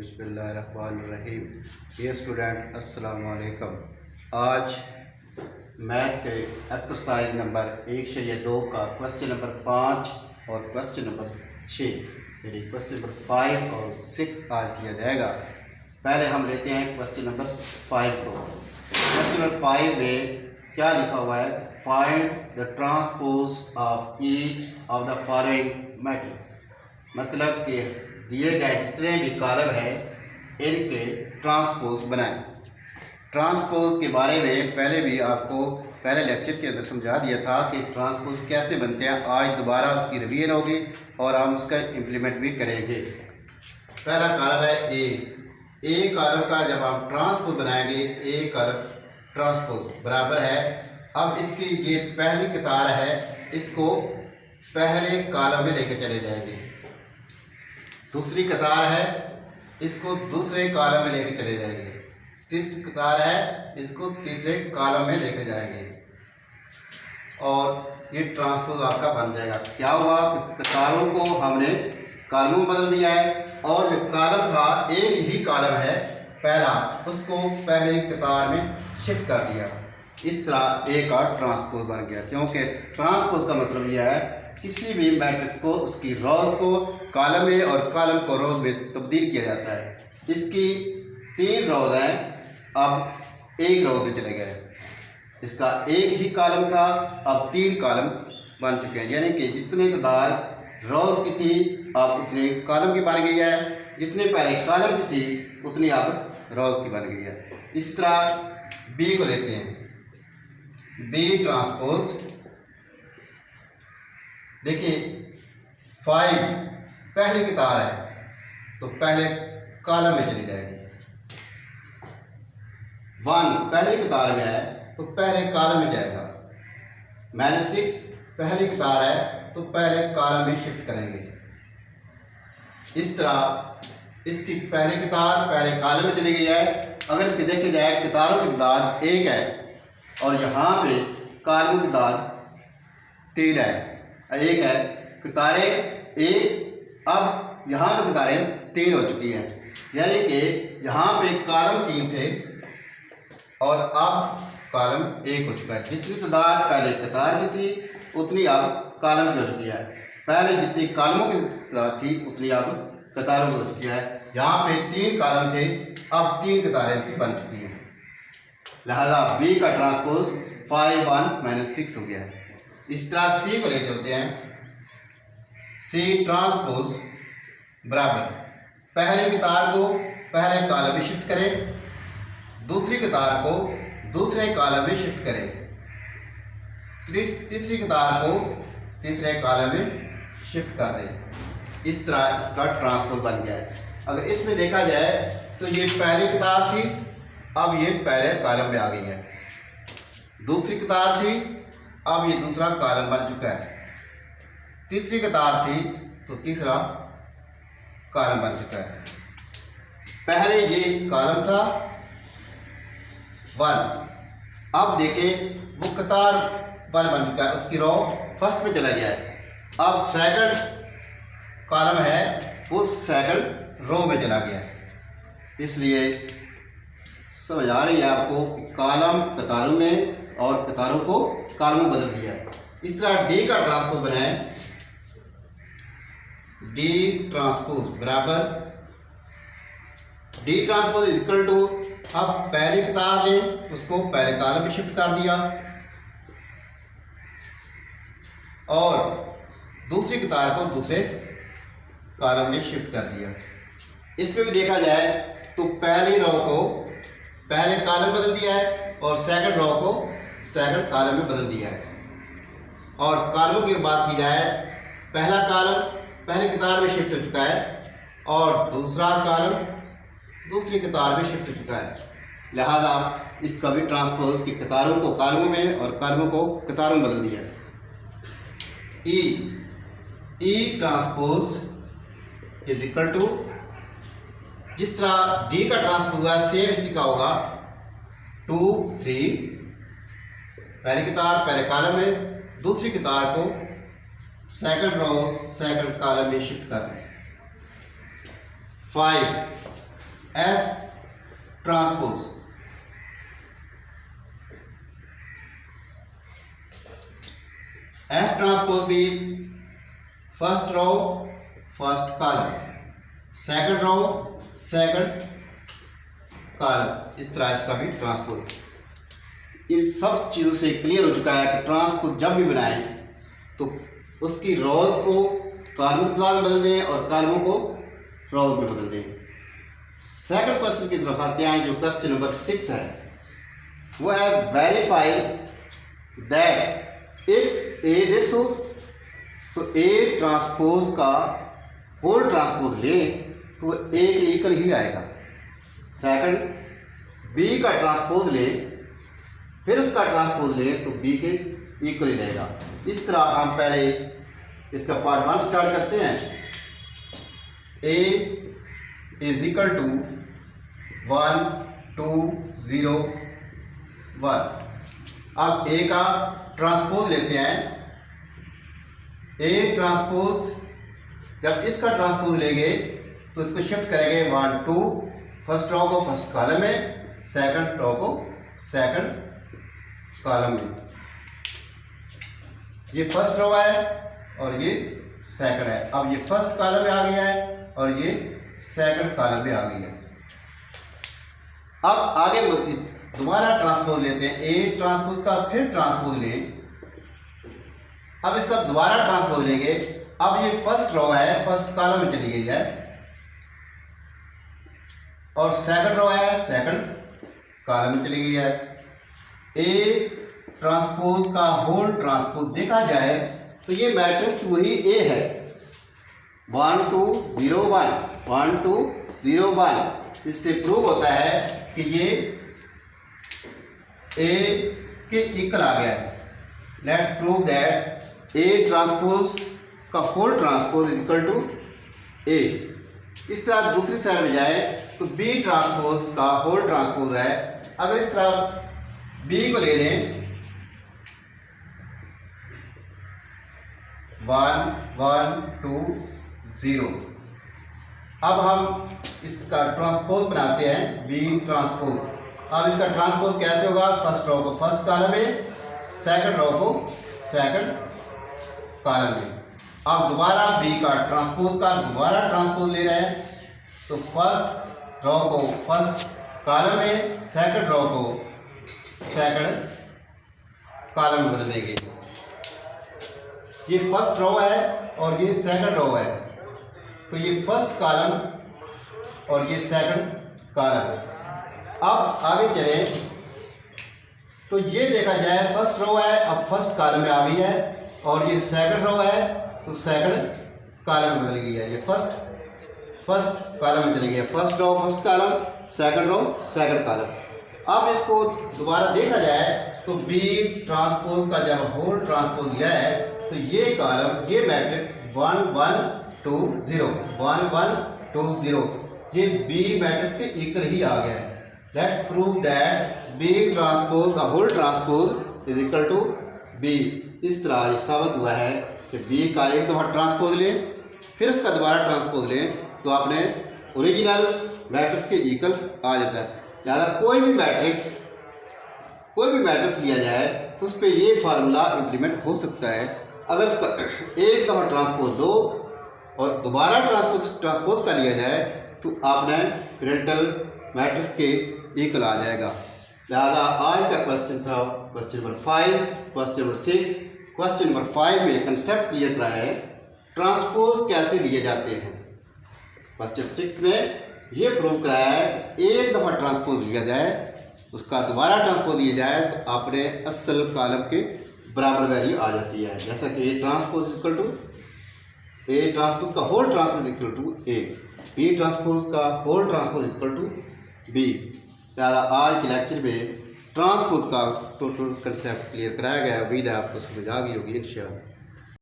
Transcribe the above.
बिस्मिल्लाहिर्रहमानिर्रहीम। ये स्टूडेंट अस्सलाम वालेकुम। आज मैथ के एक्सरसाइज नंबर 1/2 का क्वेश्चन नंबर 5 और क्वेश्चन नंबर 6 यानी क्वेश्चन नंबर 5 और 6 आज किया जाएगा। पहले हम लेते हैं क्वेश्चन नंबर 5 को। क्वेश्चन नंबर 5 में क्या लिखा हुआ है? Find the transpose of each of the following matrix. मतलब कि दिए गए जितने भी कॉलम हैं इनके ट्रांसपोज बनाएं। ट्रांसपोज के बारे में पहले भी आपको पहले लेक्चर के अंदर समझा दिया था कि ट्रांसपोज कैसे बनते हैं। आज दोबारा उसकी रिवीजन होगी और हम उसका इम्प्लीमेंट भी करेंगे। पहला कॉलम है ए कॉलम का जब हम ट्रांसपोज बनाएंगे ए कॉलम ट्रांसपोज बराबर है। अब इसकी ये पहली कतार है, इसको पहले कॉलम में लेकर चले जाएंगे। दूसरी कतार है, इसको दूसरे कॉलम में लेकर चले जाएंगे। तीसरी कतार है, इसको तीसरे कॉलम में लेकर जाएंगे और ये ट्रांसपोज आपका बन जाएगा। क्या हुआ? कतारों को हमने कॉलमों में बदल दिया है और जो कॉलम था एक ही कॉलम है पहला, उसको पहले कतार में शिफ्ट कर दिया। इस तरह ए का ट्रांसपोज बन गया। क्योंकि ट्रांसपोज का मतलब यह है किसी भी मैट्रिक्स को उसकी रोज को कॉलम में और कॉलम को रोज में तब्दील किया जाता है। इसकी 3 रोज हैं, अब एक रोज में चले गए। इसका एक ही कॉलम था, अब 3 कॉलम बन चुके हैं। यानी कि जितनी तादाद रोज की थी अब उतनी कॉलम की बन गई है, जितने पहले कॉलम की थी उतनी अब रोज की बन गई है। इस तरह बी को लेते हैं। बी ट्रांसपोज देखिए 5 पहली कतार है तो पहले कॉलम में चली जाएगी। 1 पहली कतार में है तो पहले कॉलम में जाएगा। -6 पहली कतार है तो पहले कॉलम में शिफ्ट करेंगे। इस तरह इसकी पहली कतार पहले कॉलम में चली गई है। अगर इसकी देखी जाए कतारों की तादाद 1 है और यहाँ पे कॉलम की तादाद 3 है। 1 है कतारें 1, अब यहाँ पे कतारें 3 हो चुकी हैं। यानी कि यहाँ पे कॉलम 3 थे और अब कॉलम 1 हो चुका है। जितनी तादाद पहले कतार की थी उतनी अब कॉलम की हो चुकी है। पहले जितनी कॉलमों की तादाद थी उतनी अब कतारों की हो चुकी है। यहाँ पे 3 कॉलम थे, अब 3 कतारें की बन चुकी हैं। लिहाजा बी का ट्रांसपोज 5 1 -6 हो गया है। इस तरह सी को ले चलते हैं। सी ट्रांसपोज बराबर पहले कतार को पहले कॉलम में शिफ्ट करें, दूसरी कतार को दूसरे कॉलम में शिफ्ट करें, तीसरी कतार को तीसरे कॉलम में शिफ्ट कर दें। इस तरह इसका ट्रांसपोज बन गया है। अगर इसमें देखा जाए तो ये पहली कतार थी, अब ये पहले कॉलम में आ गई है। दूसरी कतार थी, अब ये दूसरा कॉलम बन चुका है। तीसरी कतार थी तो तीसरा कॉलम बन चुका है। पहले ये कॉलम था 1, अब देखें वो कतार 1 बन चुका है, उसकी रो फर्स्ट में चला गया है। अब सेकंड कॉलम है वो सेकंड रो में चला गया है। इसलिए समझ आ रही है आपको कि कॉलम कतारों में और कतारों को कॉलम में बदल दिया है। इस तरह डी का ट्रांसपोज बनाएं। डी ट्रांसपोज बराबर डी ट्रांसपोज इक्वल टू, अब पहली कतार ने उसको पहले कॉलम में शिफ्ट कर दिया और दूसरी कतार को दूसरे कॉलम में शिफ्ट कर दिया। इसमें भी देखा जाए तो पहली रो को पहले कॉलम बदल दिया है और सेकंड रो को सेकंड कॉलम में बदल दिया है। और कॉलमों की बात की जाए, पहला कॉलम पहली कतार में शिफ्ट हो चुका है और दूसरा कॉलम दूसरी कतार में शिफ्ट हो चुका है। लिहाजा इसका भी ट्रांसपोज की कतारों को कॉलमों में और कॉलमों को कतारों में बदल दिया है। ई ट्रांसपोज इज इक्वल टू, जिस तरह डी का ट्रांसपोज हुआ सेम इसी का होगा 2 3, पहली कतार पहले कॉलम में, दूसरी कतार को सेकंड रो सेकंड कॉलम में शिफ्ट कर दें। 5 एफ ट्रांसपोज भी first row first column, second row second column, इस तरह इसका भी ट्रांसपोज। इन सब चीज़ों से क्लियर हो चुका है कि ट्रांसपोज जब भी बनाएं तो उसकी रोज को कॉलम में बदल दें और कॉलमों को रोज में बदल दें। सेकंड क्वेश्चन की तरफ आते हैं, जो क्वेश्चन नंबर 6 है, वो है verify that if A this हो तो ए ट्रांसपोज का होल ट्रांसपोज ले तो ए के इक्वल ही आएगा। सेकंड बी का ट्रांसपोज ले फिर उसका ट्रांसपोज ले तो बी के इक्वल ही रहेगा। इस तरह हम पहले इसका पार्ट 1 स्टार्ट करते हैं। ए इज इक्वल टू 1 2 0 1। अब ए का ट्रांसपोज लेते हैं। ए ट्रांसपोज जब इसका ट्रांसपोज लेंगे तो इसको शिफ्ट करेंगे 1 2, फर्स्ट रो को फर्स्ट कॉलम में, सेकंड रो को सेकंड कॉलम में। ये फर्स्ट रो है और ये सेकंड है। अब ये फर्स्ट कॉलम में आ गया है और ये सेकंड कॉलम में आ गया है। अब आगे मजीद दोबारा ट्रांसपोज लेते हैं। ए ट्रांसपोज का फिर ट्रांसपोज लें। अब इसका दोबारा ट्रांसपोज लेंगे। अब ये फर्स्ट रो है, फर्स्ट कॉलम में चली गई है और सेकंड रो है, सेकंड कॉलम में चली गई है। ए ट्रांसपोज का होल ट्रांसपोज देखा जाए तो ये मैट्रिक्स वही ए है, 1 2 0 1 1 2 0 1। इससे प्रूव होता है कि ये ए के इक्वल आ गया है। Let's prove that A transpose का whole transpose is equal to A. इस तरह दूसरी साइड में जाए तो बी ट्रांसपोज का होल ट्रांसपोज है। अगर इस तरह बी को ले लें 1 1 2 0। अब हम इसका ट्रांसपोज बनाते हैं बी ट्रांसपोज। अब इसका ट्रांसपोज कैसे होगा? फर्स्ट रो को फर्स्ट कॉलम में, सेकंड रो को सेकंड कॉलम में। अब दोबारा बी का दोबारा ट्रांसपोज ले रहे हैं तो फर्स्ट रो को फर्स्ट कॉलम में, सेकंड रो को सेकंड कॉलम में बदल देंगे। ये फर्स्ट रो है और ये सेकंड रो है तो ये फर्स्ट कॉलम और ये सेकंड कॉलम। अब आगे चलें तो ये देखा जाए फर्स्ट रो है, अब फर्स्ट कॉलम में आ गई है और ये सेकंड रो है तो सेकंड कॉलम में बदल गई है। ये फर्स्ट कॉलम में चली गई है। First row first column, second row second column. अब इसको दोबारा देखा जाए तो बी ट्रांसपोज का जब होल ट्रांसपोज लिया है तो ये कॉलम, ये मैट्रिक्स 1 1 2 0 1 1 2 0 ये बी मैट्रिक्स के इक्वल ही आ गया है। Let's prove that B transpose का whole transpose is equal to B. इस तरह ये साबित हुआ है कि बी का एक दफ़ा ट्रांसपोज लें फिर उसका दोबारा ट्रांसपोज लें तो आपने ओरिजिनल मैट्रिक्स के इक्वल आ जाता है। ज़्यादा कोई भी मैट्रिक्स लिया जाए तो उस पर ये फार्मूला इम्प्लीमेंट हो सकता है। अगर उसका एक दफ़ा ट्रांसपोज दो और दोबारा ट्रांसपोज कर लिया जाए तो आपने पेरेंटल मैट्रिक्स के इक्वल आ जाएगा। लिहाजा आज का क्वेश्चन था question number 5, question number 6। Question number 5 में कंसेप्ट क्लियर करा है ट्रांसपोज कैसे लिए जाते हैं। क्वेश्चन 6 में ये प्रूव कराया है एक दफ़ा ट्रांसपोज लिया जाए उसका दोबारा ट्रांसपोज दिया जाए तो आपने असल कॉलम के बराबर वैल्यू आ जाती है। जैसा कि ए ट्रांसपोज का whole transpose equal to A, B transpose का whole transpose equal to B. लिहाजा आज के लेक्चर में ट्रांसपोज का टोटल कंसेप्ट क्लियर कराया गया। उम्मीद है आपको समझ आ गई होगी इंशाअल्लाह।